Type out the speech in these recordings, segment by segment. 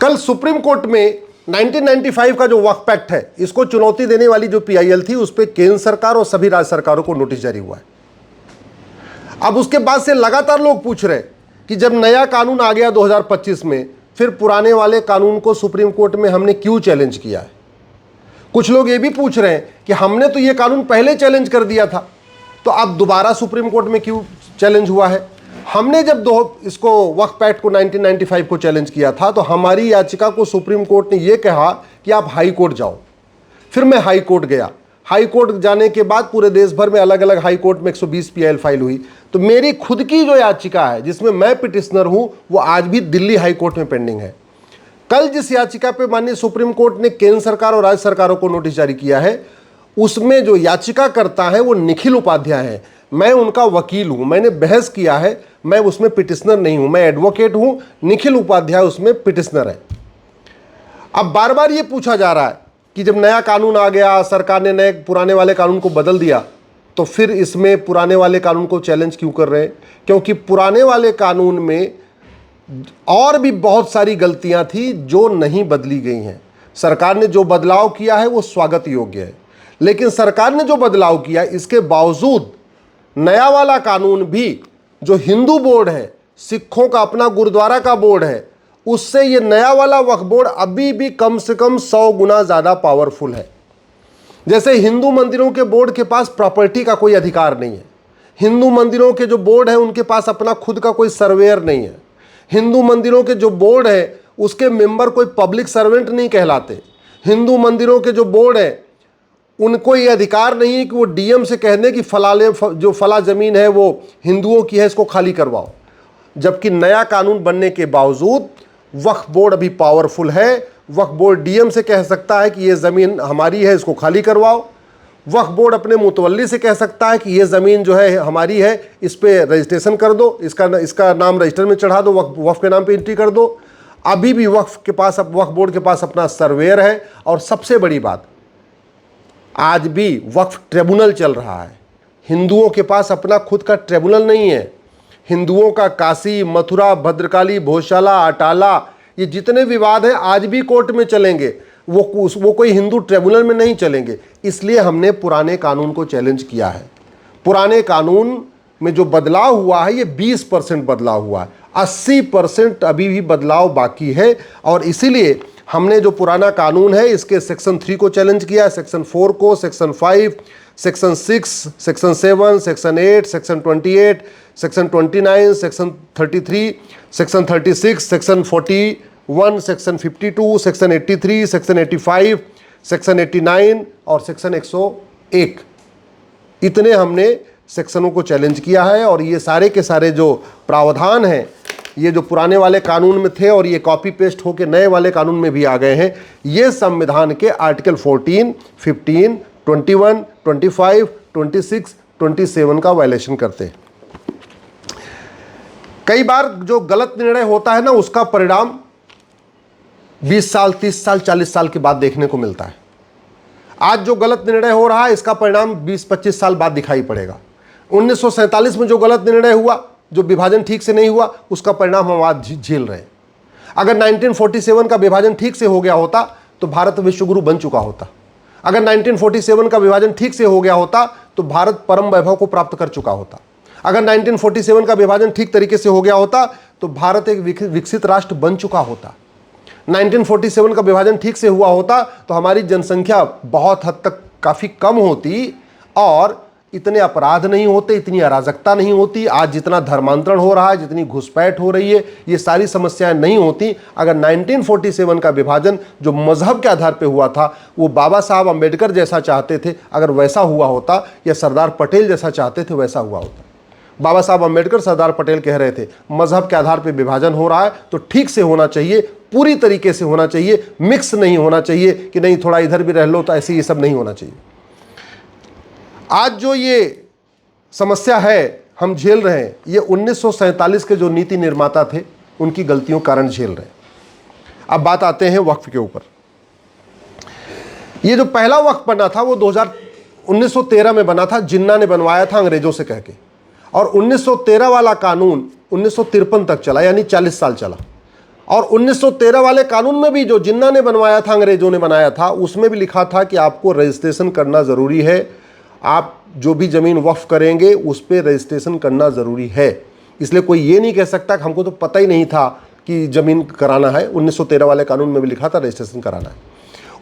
कल supreme court में 1995 का जो वक्फ एक्ट है, इसको चुनौती देने वाली जो पीआईएल थी, उस पर केंद्र सरकार और सभी राज्य सरकारों को नोटिस जारी हुआ है। अब उसके बाद से लगातार लोग पूछ रहे कि जब नया कानून आ गया 2025 में, फिर पुराने वाले कानून को सुप्रीम कोर्ट में हमने क्यों चैलेंज किया है। कुछ लोग ये भी पूछ रहे हैं कि हमने तो ये कानून पहले चैलेंज कर दिया था, तो अब दोबारा सुप्रीम कोर्ट में क्यों चैलेंज हुआ है। हमने जब इसको वक्फ एक्ट को 1995 को चैलेंज किया था, तो हमारी याचिका को सुप्रीम कोर्ट ने यह कहा कि आप हाई कोर्ट जाओ। फिर मैं हाई कोर्ट गया। हाई कोर्ट जाने के बाद पूरे देश भर में अलग अलग हाई कोर्ट में 120 पीआईएल फाइल हुई। तो मेरी खुद की जो याचिका है, जिसमें मैं पिटिशनर हूं, वो आज भी दिल्ली हाई कोर्ट में पेंडिंग है। कल जिस याचिका पे माननीय सुप्रीम कोर्ट ने केंद्र सरकार और राज्य सरकारों को नोटिस जारी किया है, उसमें जो याचिका करता है वो निखिल उपाध्याय है। मैं उनका वकील हूं, मैंने बहस किया है, मैं उसमें पिटिशनर नहीं हूं, मैं एडवोकेट हूं। निखिल उपाध्याय उसमें पिटिशनर है। अब बार बार ये पूछा जा रहा है कि जब नया कानून आ गया, सरकार ने नए पुराने वाले कानून को बदल दिया, तो फिर इसमें पुराने वाले कानून को चैलेंज क्यों कर रहे हैं। क्योंकि पुराने वाले कानून में और भी बहुत सारी गलतियां थी जो नहीं बदली गई हैं। सरकार ने जो बदलाव किया है वो स्वागत योग्य है, लेकिन सरकार ने जो बदलाव किया, इसके बावजूद नया वाला कानून भी, जो हिंदू बोर्ड है, सिखों का अपना गुरुद्वारा का बोर्ड है, उससे ये नया वाला वक्फ बोर्ड अभी भी कम से कम 100 गुना ज़्यादा पावरफुल है। जैसे हिंदू मंदिरों के बोर्ड के पास प्रॉपर्टी का कोई अधिकार नहीं है, हिंदू मंदिरों के जो बोर्ड है उनके पास अपना खुद का कोई सर्वेयर नहीं है, हिंदू मंदिरों के जो बोर्ड है उसके मेंबर कोई पब्लिक सर्वेंट नहीं कहलाते, हिंदू मंदिरों के जो बोर्ड है उनको ये अधिकार नहीं है कि वो डीएम से कह दें कि जो फला ज़मीन है वो हिंदुओं की है, इसको खाली करवाओ। जबकि नया कानून बनने के बावजूद वक्फ बोर्ड अभी पावरफुल है। वक्फ बोर्ड डीएम से कह सकता है कि ये ज़मीन हमारी है, इसको खाली करवाओ। वक्फ बोर्ड अपने मुतवल्ली से कह सकता है कि ये ज़मीन जो है हमारी है, इस पर रजिस्ट्रेशन कर दो, इसका नाम रजिस्टर में चढ़ा दो, वक्फ के नाम पे एंट्री कर दो। अभी भी वक्फ बोर्ड के पास अपना सर्वेयर है। और सबसे बड़ी बात, आज भी वक्फ ट्रिब्यूनल चल रहा है। हिंदुओं के पास अपना खुद का ट्रिब्यूनल नहीं है। हिंदुओं का काशी, मथुरा, भद्रकाली, भोजशाला, अटाला, ये जितने विवाद हैं आज भी कोर्ट में चलेंगे, वो कोई हिंदू ट्रिब्यूनल में नहीं चलेंगे। इसलिए हमने पुराने कानून को चैलेंज किया है। पुराने कानून में जो बदलाव हुआ है ये 20% बदलाव हुआ है, 80% अभी भी बदलाव बाकी है। और इसीलिए हमने जो पुराना कानून है इसके सेक्शन 3 को चैलेंज किया है, सेक्शन 4 को, section 5, section 6, section 7, section 8, section 28, section 29, section 33, section 36, section 41, section 52, section 83, section 85, section 89 और सेक्शन 101। इतने हमने सेक्शनों को चैलेंज किया है। और ये सारे के सारे जो प्रावधान हैं, ये जो पुराने वाले कानून में थे और ये कॉपी पेस्ट होकर नए वाले कानून में भी आ गए हैं, ये संविधान के आर्टिकल 14, 15, 21, 25, 26, 27 का वायलेशन करते हैं। कई बार जो गलत निर्णय होता है ना, उसका परिणाम 20 साल, 30 साल, 40 साल के बाद देखने को मिलता है। आज जो गलत निर्णय हो रहा है इसका परिणाम 20-25 साल बाद दिखाई पड़ेगा। 1947 में जो गलत निर्णय हुआ, जो विभाजन ठीक से नहीं हुआ, उसका परिणाम हम आज झेल रहे हैं। अगर 1947 का विभाजन ठीक से हो गया होता तो भारत विश्वगुरु बन चुका होता। अगर 1947 का विभाजन ठीक से हो गया होता तो भारत परम वैभव को प्राप्त कर चुका होता। अगर 1947 का विभाजन ठीक तरीके से हो गया होता तो भारत एक विकसित राष्ट्र बन चुका होता। 1947 का विभाजन ठीक से हुआ होता तो हमारी जनसंख्या बहुत हद तक काफ़ी कम होती और इतने अपराध नहीं होते, इतनी अराजकता नहीं होती। आज जितना धर्मांतरण हो रहा है, जितनी घुसपैठ हो रही है, ये सारी समस्याएं नहीं होती अगर 1947 का विभाजन जो मजहब के आधार पे हुआ था, वो बाबा साहब अम्बेडकर जैसा चाहते थे, अगर वैसा हुआ होता, या सरदार पटेल जैसा चाहते थे वैसा हुआ होता। बाबा साहब अम्बेडकर, सरदार पटेल कह रहे थे मजहब के आधार पर विभाजन हो रहा है तो ठीक से होना चाहिए, पूरी तरीके से होना चाहिए, मिक्स नहीं होना चाहिए कि नहीं थोड़ा इधर भी रह लो, तो ऐसे ये सब नहीं होना चाहिए। आज जो ये समस्या है हम झेल रहे हैं, ये 1947 के जो नीति निर्माता थे उनकी गलतियों के कारण झेल रहे हैं। अब बात आते हैं वक्फ के ऊपर। ये जो पहला वक्फ बना था वो 1913 में बना था, जिन्ना ने बनवाया था अंग्रेजों से कह के। और 1913 वाला कानून 1953 तक चला, यानी 40 साल चला। और 1913 वाले कानून में भी जो जिन्ना ने बनवाया था, अंग्रेजों ने बनाया था, उसमें भी लिखा था कि आपको रजिस्ट्रेशन करना ज़रूरी है। आप जो भी ज़मीन वक्फ करेंगे उस पर रजिस्ट्रेशन करना ज़रूरी है। इसलिए कोई ये नहीं कह सकता कि हमको तो पता ही नहीं था कि ज़मीन कराना है। 1913 वाले कानून में भी लिखा था रजिस्ट्रेशन कराना है।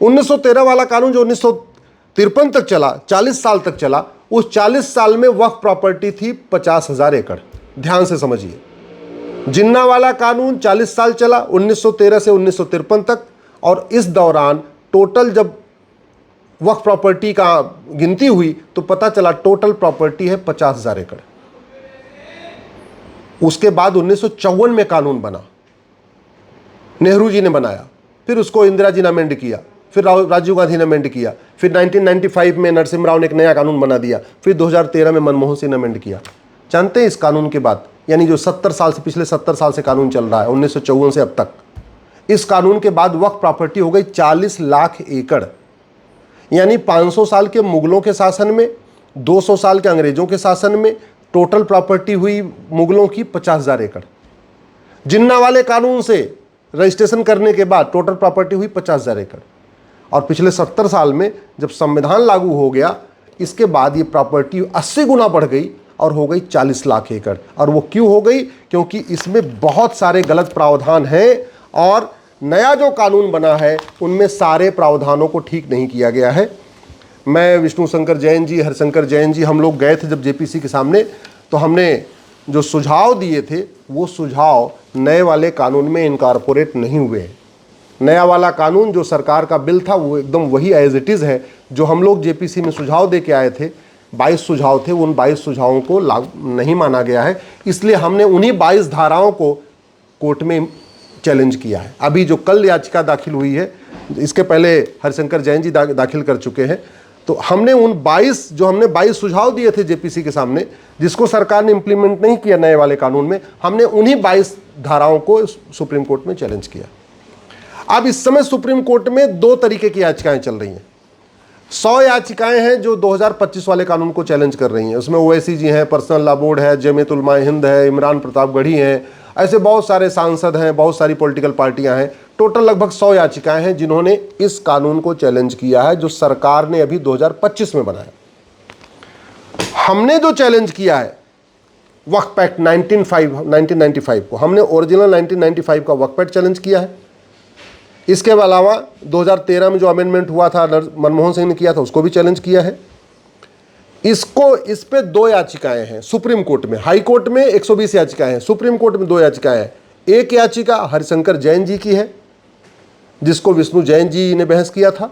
1913 वाला कानून जो 1953 तक चला, 40 साल तक चला, उस 40 साल में वक्फ प्रॉपर्टी थी 50,000 एकड़। ध्यान से समझिए, जिन्ना वाला कानून 40 साल चला, 1913 से 1953 तक, और इस दौरान टोटल जब वक्फ प्रॉपर्टी का गिनती हुई तो पता चला टोटल प्रॉपर्टी है 50,000 एकड़। उसके बाद 1954 में कानून बना, नेहरू जी ने बनाया, फिर उसको इंदिरा जी ने अमेंड किया, फिर राजीव गांधी ने अमेंड किया, फिर 1995 में नरसिम्हा राव ने एक नया कानून बना दिया, फिर 2013 में मनमोहन सिंह ने अमेंड किया। जानते हैं इस कानून के बाद, यानी जो 70 साल से, पिछले 70 साल से कानून चल रहा है, 1954 से अब तक, इस कानून के बाद वक्फ प्रॉपर्टी हो गई 40 लाख एकड़। यानी 500 साल के मुगलों के शासन में, 200 साल के अंग्रेजों के शासन में टोटल प्रॉपर्टी हुई मुगलों की 50,000 एकड़। जिन्ना वाले कानून से रजिस्ट्रेशन करने के बाद टोटल प्रॉपर्टी हुई 50,000 एकड़। और पिछले 70 साल में जब संविधान लागू हो गया, इसके बाद ये प्रॉपर्टी 80 गुना बढ़ गई और हो गई 40 लाख एकड़। और वो क्यों हो गई? क्योंकि इसमें बहुत सारे गलत प्रावधान हैं और नया जो कानून बना है उनमें सारे प्रावधानों को ठीक नहीं किया गया है। मैं, विष्णु शंकर जैन जी, हरिशंकर जैन जी, हम लोग गए थे जब जेपीसी के सामने, तो हमने जो सुझाव दिए थे वो सुझाव नए वाले कानून में इनकॉर्पोरेट नहीं हुए हैं। नया वाला कानून जो सरकार का बिल था वो एकदम वही एज इट इज़ है। जो हम लोग जेपीसी में सुझाव दे के आए थे, 22 सुझाव थे, उन 22 सुझावों को लागू नहीं माना गया है। इसलिए हमने उन्हीं 22 धाराओं को कोर्ट में चैलेंज किया है। अभी जो कल याचिका दाखिल हुई है, इसके पहले हरिशंकर जैन जी दाखिल कर चुके हैं, तो हमने उन 22 सुझाव दिए थे जेपीसी के सामने, जिसको सरकार ने इंप्लीमेंट नहीं किया नए वाले कानून में, हमने उन्हीं 22 धाराओं को सुप्रीम कोर्ट में चैलेंज किया। अब इस समय सुप्रीम कोर्ट में 2 तरीके की याचिकाएं चल रही हैं। 100 याचिकाएं हैं जो 2025 वाले कानून को चैलेंज कर रही हैं। उसमें ओवैसी जी हैं, पर्सनल लॉ बोर्ड है, जमीयत उलमा हिंद है, इमरान प्रतापगढ़ी हैं, ऐसे बहुत सारे सांसद हैं, बहुत सारी पॉलिटिकल पार्टियां हैं। टोटल लगभग 100 याचिकाएं हैं जिन्होंने इस कानून को चैलेंज किया है जो सरकार ने अभी 2025 में बनाया। हमने जो चैलेंज किया है वक्फ एक्ट 1995 को, हमने ओरिजिनल 1995 का वक्फ एक्ट चैलेंज किया है। इसके अलावा 2013 में जो अमेंडमेंट हुआ था, मनमोहन सिंह ने किया था, उसको भी चैलेंज किया है। इस पे 2 याचिकाएं हैं सुप्रीम कोर्ट में। हाई कोर्ट में 120 याचिकाएं हैं, सुप्रीम कोर्ट में 2 याचिकाएं हैं। एक याचिका हरिशंकर जैन जी की है जिसको विष्णु जैन जी ने बहस किया था।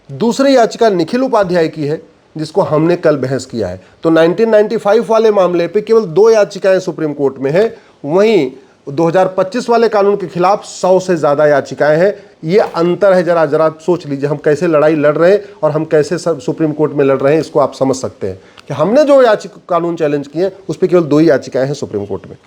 दूसरी याचिका निखिल उपाध्याय की है जिसको हमने कल बहस किया है। तो 1995 वाले मामले पे केवल 2 याचिकाएं सुप्रीम कोर्ट में है, वहीं 2025 वाले कानून के खिलाफ 100 से ज़्यादा याचिकाएं हैं। ये अंतर है, जरा सोच लीजिए, हम कैसे लड़ाई लड़ रहे हैं और हम कैसे सुप्रीम कोर्ट में लड़ रहे हैं। इसको आप समझ सकते हैं कि हमने जो कानून चैलेंज किए उस पर केवल 2 ही याचिकाएं हैं सुप्रीम कोर्ट में।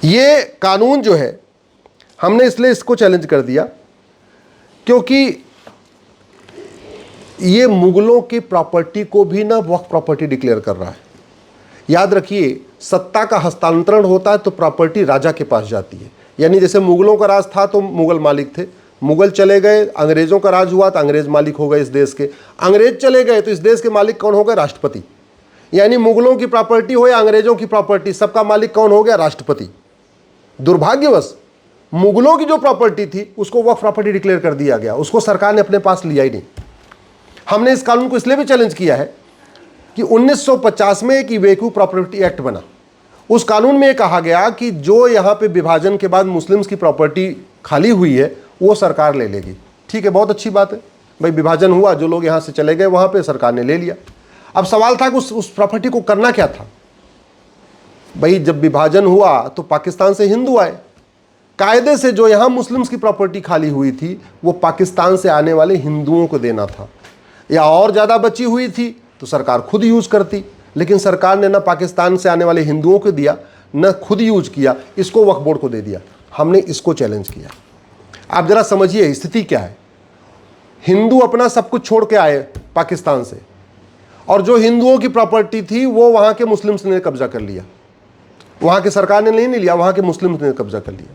ये कानून जो है हमने इसलिए इसको चैलेंज कर दिया क्योंकि ये मुगलों की प्रॉपर्टी को भी ना वक्फ प्रॉपर्टी डिक्लेयर कर रहा है। याद रखिए, सत्ता का हस्तांतरण होता है तो प्रॉपर्टी राजा के पास जाती है। यानी जैसे मुगलों का राज था तो मुगल मालिक थे, मुगल चले गए, अंग्रेजों का राज हुआ तो अंग्रेज मालिक हो गए इस देश के, अंग्रेज चले गए तो इस देश के मालिक कौन हो गए? राष्ट्रपति। यानी मुगलों की प्रॉपर्टी हो या अंग्रेजों की प्रॉपर्टी, सबका मालिक कौन हो गया? राष्ट्रपति। दुर्भाग्यवश मुगलों की जो प्रॉपर्टी थी उसको वक्फ प्रॉपर्टी डिक्लेयर कर दिया गया, उसको सरकार ने अपने पास लिया ही नहीं। हमने इस कानून को इसलिए भी चैलेंज किया है कि 1950 में एक इवेक्यू प्रॉपर्टी एक्ट बना। उस कानून में कहा गया कि जो यहाँ पे विभाजन के बाद मुस्लिम्स की प्रॉपर्टी खाली हुई है वो सरकार ले लेगी। ठीक है, बहुत अच्छी बात है भाई, विभाजन हुआ, जो लोग यहाँ से चले गए वहाँ पे सरकार ने ले लिया। अब सवाल था कि उस प्रॉपर्टी को करना क्या था भाई? जब विभाजन हुआ तो पाकिस्तान से हिंदू आए, कायदे से जो यहाँ मुस्लिम्स की प्रॉपर्टी खाली हुई थी वो पाकिस्तान से आने वाले हिंदुओं को देना था, या और ज़्यादा बची हुई थी तो सरकार खुद यूज़ करती। लेकिन सरकार ने ना पाकिस्तान से आने वाले हिंदुओं को दिया, न खुद यूज किया, इसको वक्फ बोर्ड को दे दिया। हमने इसको चैलेंज किया। आप ज़रा समझिए स्थिति क्या है। हिंदू अपना सब कुछ छोड़ के आए पाकिस्तान से, और जो हिंदुओं की प्रॉपर्टी थी वो वहाँ के मुस्लिम्स ने कब्जा कर लिया। वहाँ की सरकार ने नहीं लिया, वहाँ के मुस्लिम्स ने कब्जा कर लिया।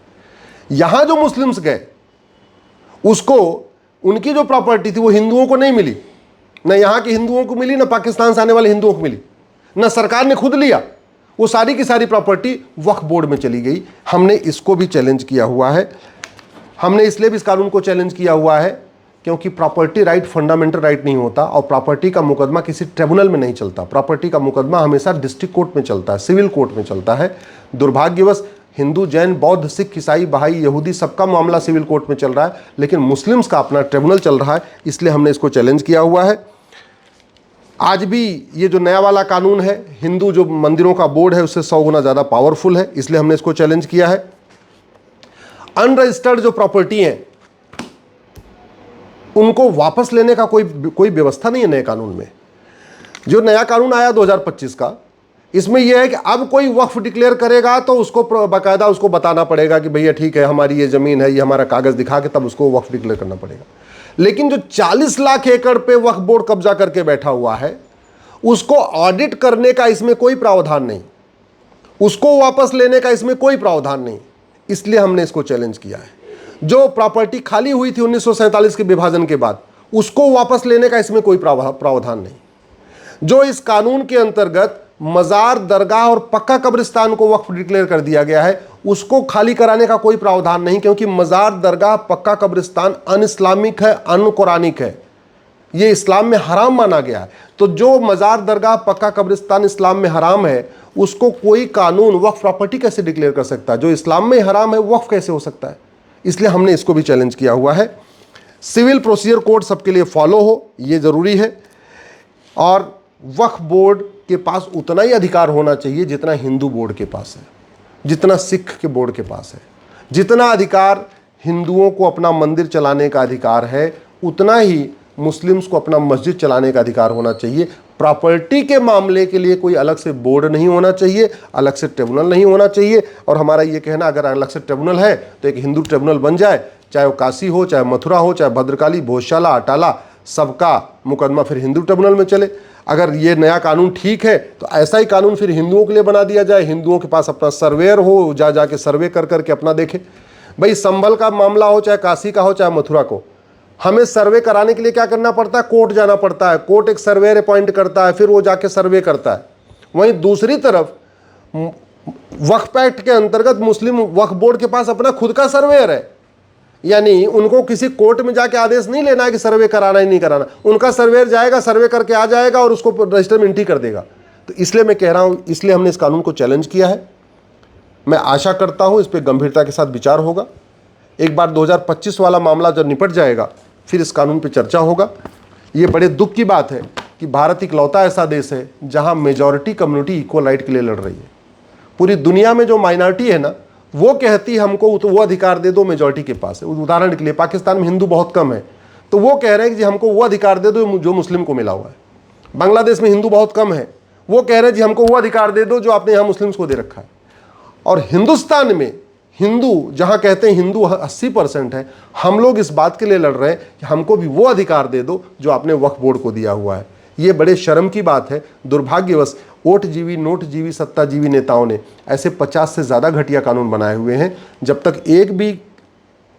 यहां जो मुस्लिम्स गए उसको उनकी जो प्रॉपर्टी थी वो हिंदुओं को नहीं मिली, न यहां के हिंदुओं को मिली, न पाकिस्तान से आने वाले हिंदुओं को मिली, न सरकार ने खुद लिया। वो सारी की सारी प्रॉपर्टी वक्फ बोर्ड में चली गई। हमने इसको भी चैलेंज किया हुआ है। हमने इसलिए भी इस कानून को चैलेंज किया हुआ है क्योंकि प्रॉपर्टी राइट फंडामेंटल राइट नहीं होता और प्रॉपर्टी का मुकदमा किसी ट्रिब्यूनल में नहीं चलता। प्रॉपर्टी का मुकदमा हमेशा डिस्ट्रिक्ट कोर्ट में चलता है, सिविल कोर्ट में चलता है। दुर्भाग्यवश हिंदू, जैन, बौद्ध, सिख, ईसाई, बहाई, यहूदी सबका मामला सिविल कोर्ट में चल रहा है, लेकिन मुस्लिम्स का अपना ट्रिब्यूनल चल रहा है। इसलिए हमने इसको चैलेंज किया हुआ है। आज भी ये जो नया वाला कानून है, हिंदू जो मंदिरों का बोर्ड है उससे 100 गुना ज़्यादा पावरफुल है, इसलिए हमने इसको चैलेंज किया है। अनरजिस्टर्ड जो प्रॉपर्टी है उनको वापस लेने का कोई व्यवस्था नहीं है नए कानून में। जो नया कानून आया 2025 का, इसमें यह है कि अब कोई वक्फ डिक्लेयर करेगा तो उसको बाकायदा उसको बताना पड़ेगा कि भैया ठीक है, हमारी ये ज़मीन है, ये हमारा कागज़ दिखा के तब उसको वक्फ डिक्लेयर करना पड़ेगा। लेकिन जो 40 लाख एकड़ पे वक्फ बोर्ड कब्जा करके बैठा हुआ है, उसको ऑडिट करने का इसमें कोई प्रावधान नहीं, उसको वापस लेने का इसमें कोई प्रावधान नहीं। इसलिए हमने इसको चैलेंज किया है। जो प्रॉपर्टी खाली हुई थी 1947 के विभाजन के बाद, उसको वापस लेने का इसमें कोई प्रावधान नहीं। जो इस कानून के अंतर्गत मज़ार, दरगाह और पक्का कब्रिस्तान को वक्फ डिक्लेयर कर दिया गया है, उसको खाली कराने का कोई प्रावधान नहीं, क्योंकि मज़ार, दरगाह, पक्का कब्रिस्तान अन इस्लामिक है, अन कुरानिक है, ये इस्लाम में हराम माना गया है। तो जो मज़ार, दरगाह, पक्का कब्रिस्तान इस्लाम में हराम है, उसको कोई कानून वक्फ प्रॉपर्टी कैसे डिक्लेयर कर सकता है? जो इस्लाम में हराम है वक्फ कैसे हो सकता है? इसलिए हमने इसको भी चैलेंज किया हुआ है। सिविल प्रोसीजर कोड सबके लिए फॉलो हो, ये ज़रूरी है। और वक्फ बोर्ड के पास उतना ही अधिकार होना चाहिए जितना हिंदू बोर्ड के पास है, जितना सिख के बोर्ड के पास है। जितना अधिकार हिंदुओं को अपना मंदिर चलाने का अधिकार है, उतना ही मुस्लिम्स को अपना मस्जिद चलाने का अधिकार होना चाहिए। प्रॉपर्टी के मामले के लिए कोई अलग से बोर्ड नहीं होना चाहिए, अलग से ट्रिब्यूनल नहीं होना चाहिए। और हमारा ये कहना, अगर अलग से ट्रिब्यूनल है तो एक हिंदू ट्रिब्यूनल बन जाए, चाहे वो काशी हो, चाहे मथुरा हो, चाहे भद्रकाली, भोजशाला, अटाला, सबका मुकदमा फिर हिंदू ट्रिब्यूनल में चले। अगर ये नया कानून ठीक है तो ऐसा ही कानून फिर हिंदुओं के लिए बना दिया जाए, हिंदुओं के पास अपना सर्वेयर हो, जाके सर्वे कर करके अपना देखे। भाई संभल का मामला हो, चाहे काशी का हो, चाहे मथुरा को, हमें सर्वे कराने के लिए क्या करना पड़ता है? कोर्ट जाना पड़ता है। कोर्ट एक सर्वेयर अपॉइंट करता है, फिर वो जाके सर्वे करता है। वहीं दूसरी तरफ वक्फ एक्ट के अंतर्गत मुस्लिम वक्फ बोर्ड के पास अपना खुद का सर्वेयर है, यानी उनको किसी कोर्ट में जाके आदेश नहीं लेना है कि सर्वे कराना ही नहीं कराना। उनका सर्वेयर जाएगा, सर्वे करके आ जाएगा और उसको रजिस्टर में एंट्री कर देगा। तो इसलिए मैं कह रहा हूँ, इसलिए हमने इस कानून को चैलेंज किया है। मैं आशा करता हूँ इस पर गंभीरता के साथ विचार होगा। एक बार 2025 वाला मामला जब निपट जाएगा फिर इस कानून पे चर्चा होगा। ये बड़े दुख की बात है कि भारत इकलौता ऐसा देश है जहां मेजॉरिटी कम्युनिटी इक्वल राइट के लिए लड़ रही है। पूरी दुनिया में जो माइनॉरिटी है ना, वो कहती है हमको तो वो अधिकार दे दो मेजॉरिटी के पास है। उदाहरण के लिए पाकिस्तान में हिंदू बहुत कम है, तो वो कह रहे हैं कि जी हमको वो अधिकार दे दो जो मुस्लिम को मिला हुआ है। बांग्लादेश में हिंदू बहुत कम है, वो कह रहे हैं जी हमको वो अधिकार दे दो जो आपने यहाँ मुस्लिम्स को दे रखा है। और हिंदुस्तान में हिंदू जहां कहते हैं हिंदू 80% है, हम लोग इस बात के लिए लड़ रहे हैं कि हमको भी वो अधिकार दे दो जो आपने वक्फ बोर्ड को दिया हुआ है। ये बड़े शर्म की बात है। दुर्भाग्यवश वोटजीवी, नोटजीवी, सत्ताजीवी नेताओं ने ऐसे 50 से ज़्यादा घटिया कानून बनाए हुए हैं। जब तक एक भी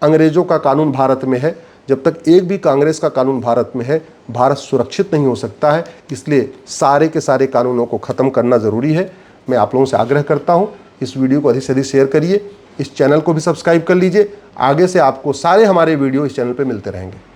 अंग्रेज़ों का कानून भारत में है, जब तक एक भी कांग्रेस का कानून भारत में है, भारत सुरक्षित नहीं हो सकता है। इसलिए सारे के सारे कानूनों को ख़त्म करना ज़रूरी है। मैं आप लोगों से आग्रह करता हूँ, इस वीडियो को अधिक से अधिक शेयर करिए, इस चैनल को भी सब्सक्राइब कर लीजिए। आगे से आपको सारे हमारे वीडियो इस चैनल पे मिलते रहेंगे।